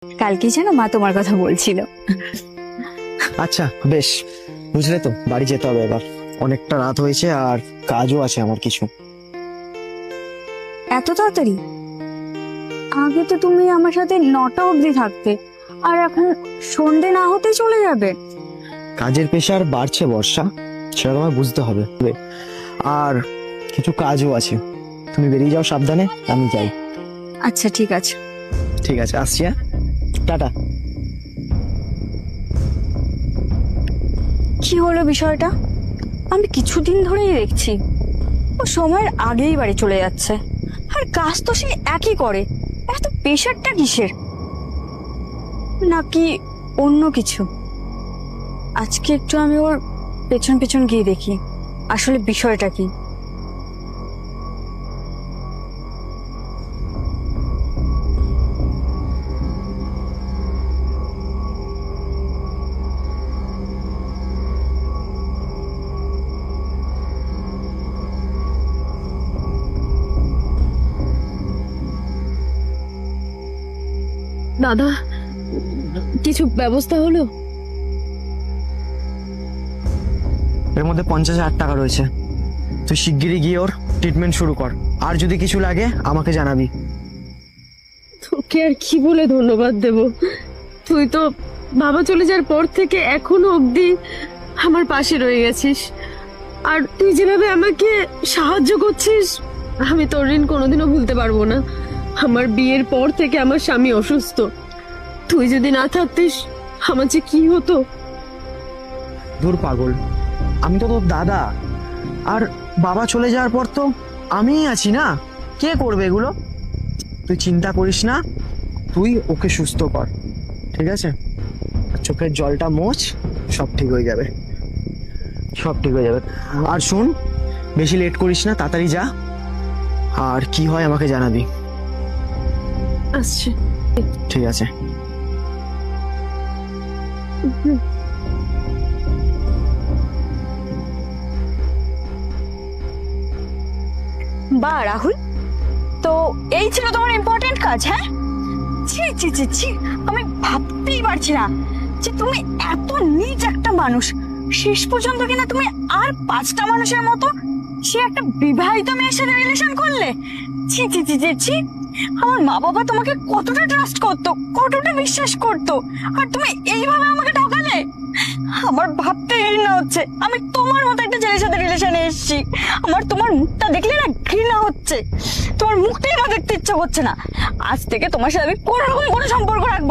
কালকে যেন মা তোমার কথা বলছিল। আচ্ছা বেশ, বুঝলে তো, বাড়ি যেতে হবে এবার। অনেকটা রাত হয়েছে আর কাজও আছে আমার কিছু। এত তাড়াতাড়ি? আগে তো তুমি আমার সাথে 9টা অবধি থাকতে, আর এখন সন্ধে না হতে চলে যাবে। কাজের প্রেশার বাড়ছে বর্ষা, সেটা তোমায় বুঝতে হবে। আর কিছু কাজও আছে, তুমি বেরিয়ে যাও সাবধানে, আমি যাই। আচ্ছা ঠিক আছে। ঠিক আছে, আসছি। হ্যাঁ, টাটা। কি হলো বিষয়টা? আমি কিছুদিন ধরেই দেখছি ও সময়ের আগেই বাড়ি চলে যাচ্ছে, আর কাজ তো সে একই করে। এত প্রেশারটা কিসের? নাকি অন্য কিছু? আজকে একটু আমি ওর পেছন পেছন গিয়ে দেখি আসলে বিষয়টা কি। দাদা, কিছু ব্যবস্থা হলো? এর মধ্যে 50,000 টাকা রয়েছে, তুই শিগগিরই গিয়ে ওর ট্রিটমেন্ট শুরু কর। আর যদি কিছু লাগে আমাকে জানাবি। তোকে আর কি বলে ধন্যবাদ দেব? তুই তো বাবা চলে যাওয়ার পর থেকে এখনো অবধি আমার পাশে রয়ে গেছিস, আর তুই যেভাবে আমাকে সাহায্য করছিস, আমি তোর ঋণ কোনোদিনও ভুলতে পারবো না। আমার বিয়ের পর থেকে আমার স্বামী অসুস্থ, তুই যদি না থাকতিস আমার যে কি হতো। দূর পাগল, আমি তো তোর দাদা, আর বাবা চলে যাওয়ার পর তো আমিই আছি না, কে করবে এগুলো? তুই চিন্তা করিস না, তুই ওকে সুস্থ কর, ঠিক আছে? আর চোখের জলটা মোছ, সব ঠিক হয়ে যাবে, সব ঠিক হয়ে যাবে। আর শোন, বেশি লেট করিস না, তাড়াতাড়ি যা, আর কি হয় আমাকে জানাবি। আসছে। ঠিক আছে। বা রাহুল, তো এই ছিল তোমার ইম্পর্টেন্ট কাজ? হ্যাঁ, ছি ছি ছি ছি, আমি ভাবতেই পারছি না যে তুমি এত নীচ একটা মানুষ। শেষ পর্যন্ত কিনা তুমি আর 5টা মানুষের মতো সে একটা বিবাহিত মেয়ের সাথে রিলেশন করলে। ছি ছি ছি ছি ছি, আমার মা বাবা তোমাকে কতটা ট্রাস্ট করতো, কতটা বিশ্বাস করতো, আর তুমি এইভাবে আমাকে ঠকালে। আমার ভাবতে ঘৃণা হচ্ছে আমি তোমার মতো একটা ছেলের সাথে রিলেশনে এসেছি। আমার তোমার মুখটা দেখলে না ঘৃণা হচ্ছে, তোমার মুখটাই আমার দেখতে ইচ্ছা করছে না। আজ থেকে তোমার সাথে আমি কোনো রকম কোনো সম্পর্ক রাখবো না।